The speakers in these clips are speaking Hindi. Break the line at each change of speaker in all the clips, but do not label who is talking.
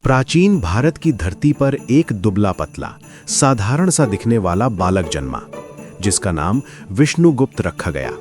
प्राचीन भारत की धरती पर एक दुबला पतला साधारण सा दिखने वाला बालक जन्मा, जिसका नाम विष्णुगुप्त रखा गया।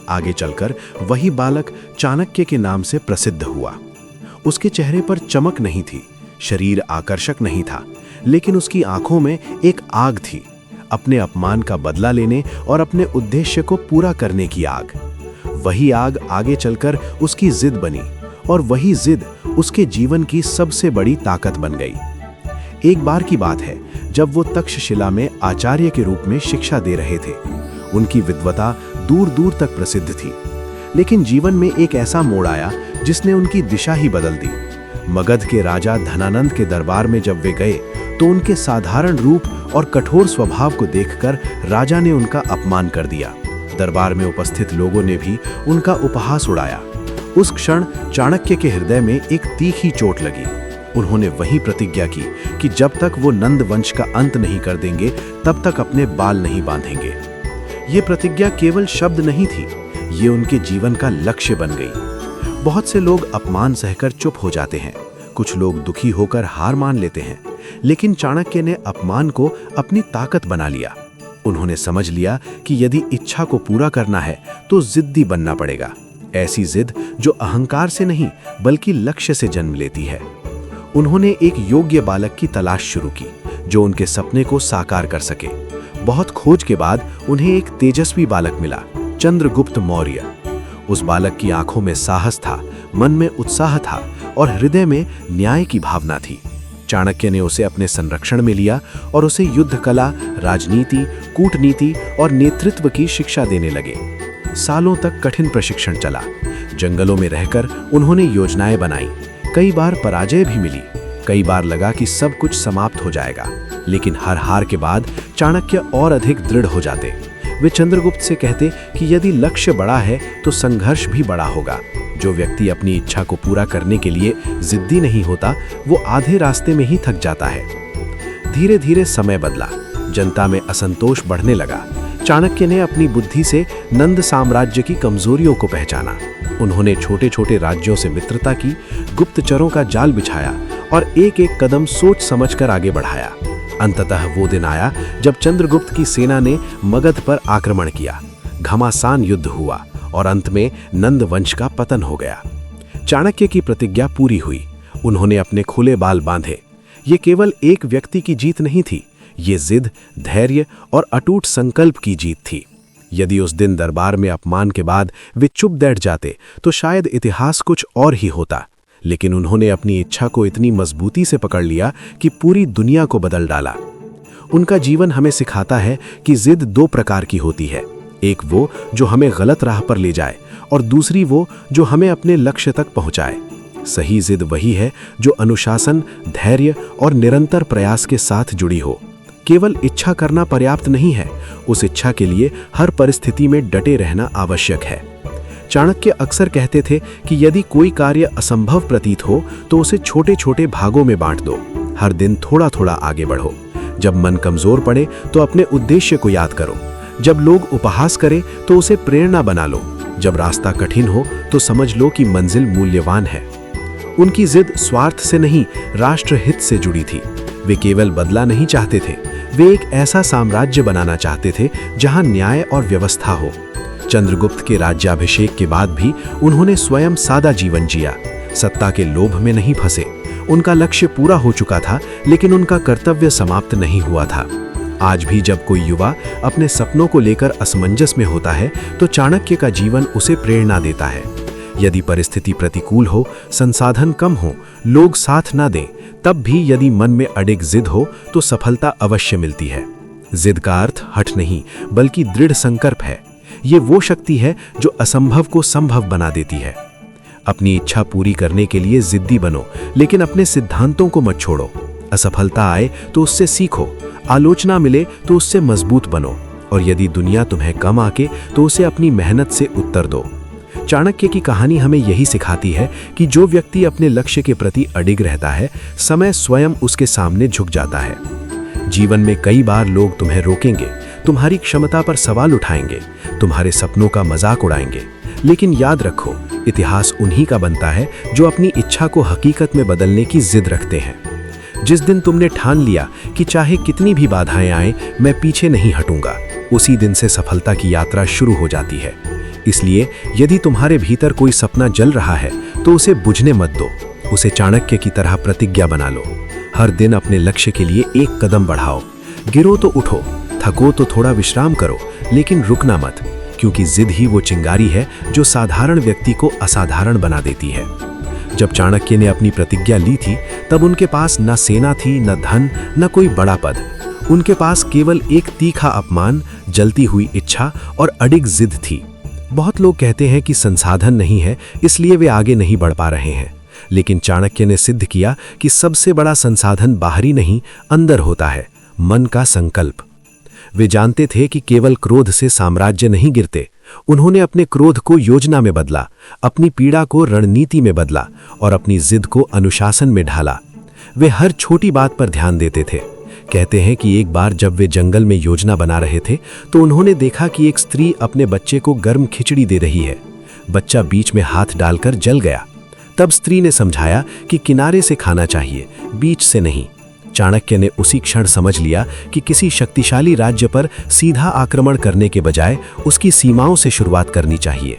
आगे चलकर वही बालक चाणक्य के नाम से प्रसिद्ध हुआ। उसके चेहरे पर चमक नहीं थी, शरीर आकर्षक नहीं था, लेकिन उसकी आंखों में एक आग थी, अपने अपमान का बदला लेने और अपने उद्देश्य को पूरा करने की आग। वही आग आगे चलकर उसकी जिद बनी और वही जिद उसके जीवन की सबसे बड़ी ताकत बन गई। एक बार की बात है जब वो तक्षशिला में आचार्य के रूप में शिक्षा दे रहे थे। उनकी विद्वता दूर दूर तक प्रसिद्ध थी, लेकिन जीवन में एक ऐसा मोड़ आया जिसने उनकी दिशा ही बदल दी। मगध के राजा धनानंद के दरबार में जब वे गए तो उनके साधारण रूप और कठोर स्वभाव को देखकर राजा ने उनका अपमान कर दिया। दरबार में उपस्थित लोगों ने भी उनका उपहास उड़ाया। उस क्षण चाणक्य के हृदय में एक तीखी चोट लगी। उन्होंने वही प्रतिज्ञा की कि जब तक वो नंद वंश का अंत नहीं कर देंगे तब तक अपने बाल नहीं बांधेंगे। ये प्रतिज्ञा केवल शब्द नहीं थी, ये उनके जीवन का लक्ष्य बन गई। बहुत से लोग अपमान सहकर चुप हो जाते हैं, कुछ लोग दुखी होकर हार मान लेते हैं, लेकिन चाणक्य ने अपमान को अपनी ताकत बना लिया। उन्होंने समझ लिया कि यदि इच्छा को पूरा करना है तो जिद्दी बनना पड़ेगा। ऐसी जिद जो अहंकार से नहीं बल्कि लक्ष्य से जन्म लेती है। उन्होंने एक योग्य बालक की तलाश शुरू की जो उनके सपने को साकार कर सके। बहुत खोज के बाद उन्हें एक तेजस्वी बालक मिला, चंद्रगुप्त मौर्य। उस बालक की आंखों में साहस था, मन में उत्साह था और हृदय में न्याय की भावना थी। चाणक्य ने उसे अपने संरक्षण में लिया और उसे युद्ध कला, राजनीति, कूटनीति और नेतृत्व की शिक्षा देने लगे। सालों तक कठिन प्रशिक्षण चला। जंगलों में रहकर उन्होंने योजनाएं बनाई। कई बार पराजय भी मिली, कई बार लगा कि सब कुछ समाप्त हो जाएगा, लेकिन हर हार के बाद चाणक्य और अधिक दृढ़ हो जाते। वे चंद्रगुप्त से कहते कि यदि लक्ष्य बड़ा है तो संघर्ष भी बड़ा होगा। जो व्यक्ति अपनी इच्छा को पूरा करने के लिए जिद्दी नहीं होता, वो आधे रास्ते में ही थक जाता है। धीरे धीरे समय बदला, जनता में असंतोष बढ़ने लगा। चाणक्य ने अपनी बुद्धि से नंद साम्राज्य की कमजोरियों को पहचाना। उन्होंने छोटे छोटे राज्यों से मित्रता की, गुप्तचरों का जाल बिछाया और एक एक कदम सोच समझकर आगे बढ़ाया। अंततः वो दिन आया जब चंद्रगुप्त की सेना ने मगध पर आक्रमण किया। घमासान युद्ध हुआ और अंत में नंद वंश का पतन हो गया। चाणक्य की प्रतिज्ञा पूरी हुई। उन्होंने अपने खुले बाल बांधे। ये केवल एक व्यक्ति की जीत नहीं थी, ये जिद, धैर्य और अटूट संकल्प की जीत थी। यदि उस दिन दरबार में अपमान के बाद वे चुप बैठ जाते तो शायद इतिहास कुछ और ही होता, लेकिन उन्होंने अपनी इच्छा को इतनी मजबूती से पकड़ लिया कि पूरी दुनिया को बदल डाला। उनका जीवन हमें सिखाता है कि जिद दो प्रकार की होती है, एक वो जो हमें गलत राह पर ले जाए और दूसरी वो जो हमें अपने लक्ष्य तक पहुंचाए। सही जिद वही है जो अनुशासन, धैर्य और निरंतर प्रयास के साथ जुड़ी हो। केवल इच्छा करना पर्याप्त नहीं है, उस इच्छा के लिए हर परिस्थिति में डटे रहना आवश्यक है। चाणक्य अक्सर कहते थे कि यदि कोई कार्य असंभव प्रतीत हो तो उसे छोटे छोटे भागों में बांट दो। हर दिन थोड़ा थोड़ा आगे बढ़ो। जब मन कमजोर पड़े तो अपने उद्देश्य को याद करो। जब लोग उपहास करें तो उसे प्रेरणा बना लो। जब रास्ता कठिन हो तो समझ लो कि मंजिल मूल्यवान है। उनकी जिद स्वार्थ से नहीं, राष्ट्रहित से जुड़ी थी। वे केवल बदला नहीं चाहते थे, वे एक ऐसा साम्राज्य बनाना चाहते थे जहां न्याय और व्यवस्था हो। चंद्रगुप्त के राज्याभिषेक के बाद भी उन्होंने स्वयं सादा जीवन जिया, सत्ता के लोभ में नहीं फंसे। उनका लक्ष्य पूरा हो चुका था, लेकिन उनका कर्तव्य समाप्त नहीं हुआ था। आज भी जब कोई युवा अपने सपनों को लेकर असमंजस में होता है तो चाणक्य का जीवन उसे प्रेरणा देता है। यदि परिस्थिति प्रतिकूल हो, संसाधन कम हो, लोग साथ ना दें, तब भी यदि मन में अडिग जिद हो तो सफलता अवश्य मिलती है। जिद का अर्थ हठ नहीं बल्कि दृढ़ संकल्प है। ये वो शक्ति है जो असंभव को संभव बना देती है। अपनी इच्छा पूरी करने के लिए जिद्दी बनो, लेकिन अपने सिद्धांतों को मत छोड़ो। असफलता आए तो उससे सीखो, आलोचना मिले तो उससे मजबूत बनो, और यदि दुनिया तुम्हें कम आके तो उसे अपनी मेहनत से उत्तर दो। चाणक्य की कहानी हमें यही सिखाती है कि जो व्यक्ति अपने लक्ष्य के प्रति अडिग रहता है, समय स्वयं उसके सामने झुक जाता है। जीवन में कई बार लोग तुम्हें रोकेंगे, तुम्हारी क्षमता पर सवाल उठाएंगे, तुम्हारे सपनों का मजाक उड़ाएंगे, लेकिन याद रखो, इतिहास उन्हीं का बनता है जो अपनी इच्छा को हकीकत में बदलने की जिद रखते हैं। जिस दिन तुमने ठान लिया कि चाहे कितनी भी बाधाएं आएं, मैं पीछे नहीं हटूंगा, उसी दिन से सफलता की यात्रा शुरू हो जाती है। इसलिए यदि तुम्हारे भीतर कोई सपना जल रहा है तो उसे बुझने मत दो, उसे चाणक्य की तरह प्रतिज्ञा बना लो। हर दिन अपने लक्ष्य के लिए एक कदम बढ़ाओ। गिरो तो उठो, थको तो थोड़ा विश्राम करो, लेकिन रुकना मत, क्योंकि जिद ही वो चिंगारी है जो साधारण व्यक्ति को असाधारण बना देती है। जब चाणक्य ने अपनी प्रतिज्ञा ली थी तब उनके पास न सेना थी, न धन, न कोई बड़ा पद। उनके पास केवल एक तीखा अपमान, जलती हुई इच्छा और अडिग जिद थी। बहुत लोग कहते हैं कि संसाधन नहीं है इसलिए वे आगे नहीं बढ़ पा रहे हैं, लेकिन चाणक्य ने सिद्ध किया कि सबसे बड़ा संसाधन बाहरी नहीं, अंदर होता है, मन का संकल्प। वे जानते थे कि केवल क्रोध से साम्राज्य नहीं गिरते। उन्होंने अपने क्रोध को योजना में बदला, अपनी पीड़ा को रणनीति में बदला और अपनी जिद को अनुशासन में ढाला। वे हर छोटी बात पर ध्यान देते थे। कहते हैं कि एक बार जब वे जंगल में योजना बना रहे थे तो उन्होंने देखा कि एक स्त्री अपने बच्चे को गर्म खिचड़ी दे रही है। बच्चा बीच में हाथ डालकर जल गया। तब स्त्री ने समझाया कि किनारे से खाना चाहिए, बीच से नहीं। चाणक्य ने उसी क्षण समझ लिया कि किसी शक्तिशाली राज्य पर सीधा आक्रमण करने के बजाय उसकी सीमाओं से शुरुआत करनी चाहिए।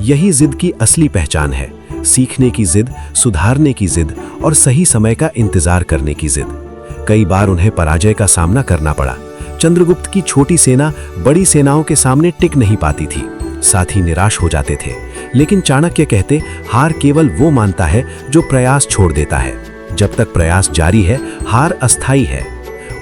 यही जिद की असली पहचान है, सीखने की जिद, सुधारने की जिद और सही समय का इंतजार करने की जिद। कई बार उन्हें पराजय का सामना करना पड़ा। चंद्रगुप्त की छोटी सेना बड़ी सेनाओं के सामने टिक नहीं पाती थी, साथ ही निराश हो जाते थे। लेकिन चाणक्य कहते, हार केवल वो मानता है जो प्रयास छोड़ देता है। जब तक प्रयास जारी है, हार अस्थायी है।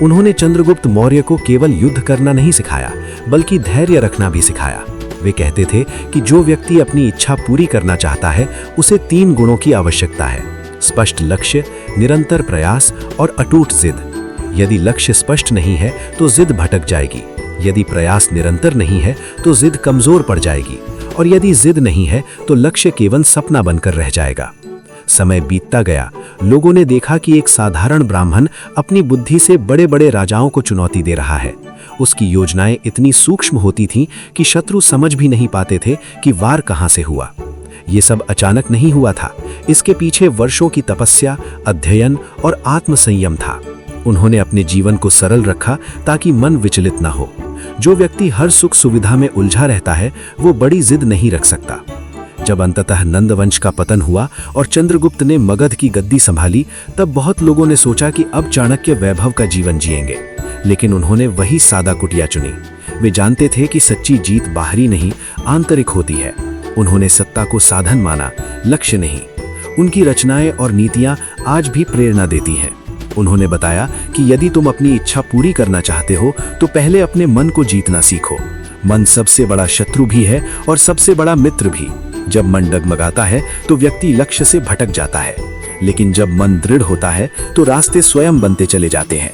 उन्होंने चंद्रगुप्त मौर्य को केवल युद्ध करना नहीं सिखाया, बल्कि धैर्य रखना भी सिखाया। वे कहते थे कि जो व्यक्ति अपनी इच्छा पूरी करना चाहता है उसे 3 गुणों की आवश्यकता है: स्पष्ट लक्ष्य, निरंतर प्रयास और अटूट जिद। यदि लक्ष्य स्पष्ट नहीं है तो जिद भटक जाएगी, यदि प्रयास निरंतर नहीं है तो जिद कमजोर पड़ जाएगी, और यदि जिद नहीं है तो लक्ष्य केवल सपना बनकर रह जाएगा। समय बीतता गया। लोगों ने देखा कि एक साधारण ब्राह्मण अपनी बुद्धि से बड़े बड़े राजाओं को चुनौती दे रहा है। उसकी योजनाएं इतनी सूक्ष्म होती थीं कि शत्रु समझ भी नहीं पाते थे कि वार कहां से हुआ। ये सब अचानक नहीं हुआ था, इसके पीछे वर्षों की तपस्या, अध्ययन और आत्मसंयम था। उन्होंने अपने जीवन को सरल रखा ताकि मन विचलित न हो। जो व्यक्ति हर सुख सुविधा में उलझा रहता है वो बड़ी जिद नहीं रख सकता। जब अंततः नंदवंश का पतन हुआ और चंद्रगुप्त ने मगध की गद्दी संभाली, तब बहुत लोगों ने सोचा कि अब चाणक्य वैभव का जीवन जिएंगे। लेकिन उन्होंने वही सादा कुटिया चुनी। वे जानते थे कि सच्ची जीत बाहरी नहीं, आंतरिक होती है। उन्होंने सत्ता को साधन माना, लक्ष्य नहीं। उनकी रचनाएं और नीतियां आज भी प्रेरणा देती हैं। उन्होंने बताया कि यदि तुम अपनी इच्छा पूरी करना चाहते हो तो पहले अपने मन को जीतना सीखो। मन सबसे बड़ा शत्रु भी है और सबसे बड़ा मित्र भी। जब मन डगमगाता है तो व्यक्ति लक्ष्य से भटक जाता है, लेकिन जब मन दृढ़ होता है तो रास्ते स्वयं बनते चले जाते हैं।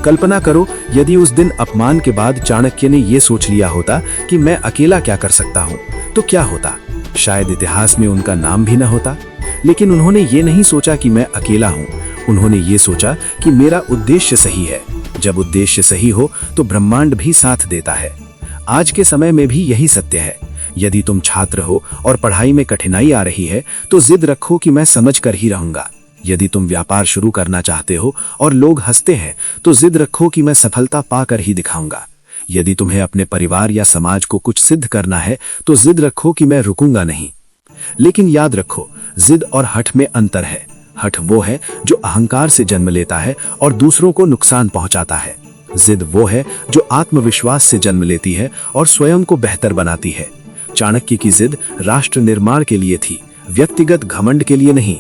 कल्पना करो, यदि उस दिन अपमान के बाद चाणक्य ने यह सोच लिया होता कि मैं अकेला क्या कर सकता हूं, तो क्या होता? शायद इतिहास में उनका नाम भी न होता। लेकिन उन्होंने ये नहीं सोचा कि मैं अकेला हूं, उन्होंने ये सोचा कि मेरा उद्देश्य सही है। जब उद्देश्य सही हो तो ब्रह्मांड भी साथ देता है। आज के समय में भी यही सत्य है। यदि तुम छात्र हो और पढ़ाई में कठिनाई आ रही है तो जिद रखो कि मैं समझ कर ही रहूंगा। यदि तुम व्यापार शुरू करना चाहते हो और लोग हंसते हैं तो जिद रखो कि मैं सफलता पाकर ही दिखाऊंगा। यदि तुम्हें अपने परिवार या समाज को कुछ सिद्ध करना है तो जिद रखो कि मैं रुकूंगा नहीं। लेकिन याद रखो, जिद और हठ में अंतर है। हठ वो है जो अहंकार से जन्म लेता है और दूसरों को नुकसान पहुंचाता है। जिद वो है जो आत्मविश्वास से जन्म लेती है और स्वयं को बेहतर बनाती है। चाणक्य की जिद राष्ट्र निर्माण के लिए थी, व्यक्तिगत घमंड के लिए नहीं।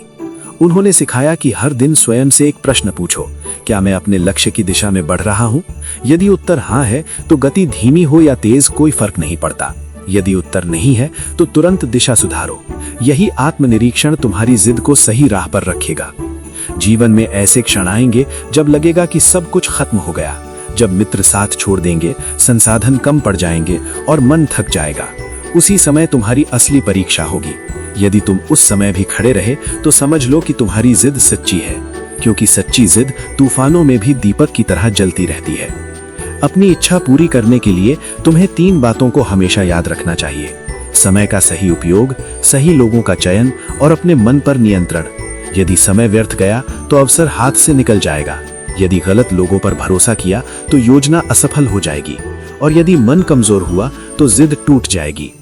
उन्होंने सिखाया कि हर दिन स्वयं से एक प्रश्न पूछो, क्या मैं अपने लक्ष्य की दिशा में बढ़ रहा हूं? यदि उत्तर हाँ है तो गति धीमी हो या तेज कोई फर्क नहीं पड़ता। यदि उत्तर नहीं है तो तुरंत दिशा सुधारो। यही आत्मनिरीक्षण तुम्हारी जिद को सही राह पर रखेगा। जीवन में ऐसे क्षण आएंगे जब लगेगा कि सब कुछ खत्म हो गया, जब मित्र साथ छोड़ देंगे, संसाधन कम पड़ जाएंगे और मन थक जाएगा। उसी समय तुम्हारी असली परीक्षा होगी। यदि तुम उस समय भी खड़े रहे तो समझ लो कि तुम्हारी जिद सच्ची है, क्योंकि सच्ची जिद तूफानों में भी दीपक की तरह जलती रहती है। अपनी इच्छा पूरी करने के लिए तुम्हें 3 बातों को हमेशा याद रखना चाहिए: समय का सही उपयोग, सही लोगों का चयन और अपने मन पर नियंत्रण। यदि समय व्यर्थ गया तो अवसर हाथ से निकल जाएगा। यदि गलत लोगों पर भरोसा किया तो योजना असफल हो जाएगी, और यदि मन कमजोर हुआ तो जिद टूट जाएगी।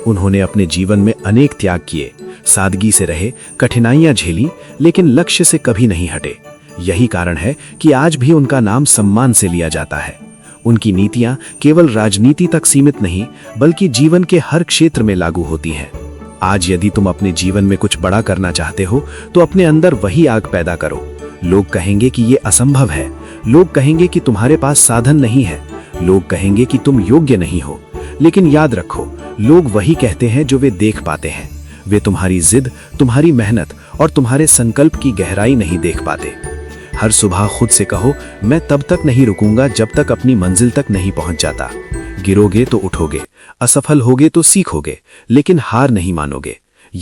उन्होंने अपने जीवन में अनेक त्याग किए, सादगी से रहे, कठिनाइयां झेली, लेकिन लक्ष्य से कभी नहीं हटे। यही कारण है कि आज भी उनका नाम सम्मान से लिया जाता है। उनकी नीतियां केवल राजनीति तक सीमित नहीं, बल्कि जीवन के हर क्षेत्र में लागू होती हैं। आज यदि तुम अपने जीवन में कुछ बड़ा करना चाहते हो तो अपने अंदर वही आग पैदा करो। लोग कहेंगे कि ये असंभव है, लोग कहेंगे कि तुम्हारे पास साधन नहीं है, लोग कहेंगे कि तुम योग्य नहीं हो, लेकिन याद रखो, लोग वही कहते हैं जो वे देख पाते हैं। वे तुम्हारी जिद, तुम्हारी मेहनत और तुम्हारे संकल्प की गहराई नहीं देख पाते। हर सुबह खुद से कहो, मैं तब तक नहीं रुकूंगा जब तक अपनी मंजिल तक नहीं पहुंच जाता। गिरोगे तो उठोगे, असफल होगे तो सीखोगे, लेकिन हार नहीं मानोगे।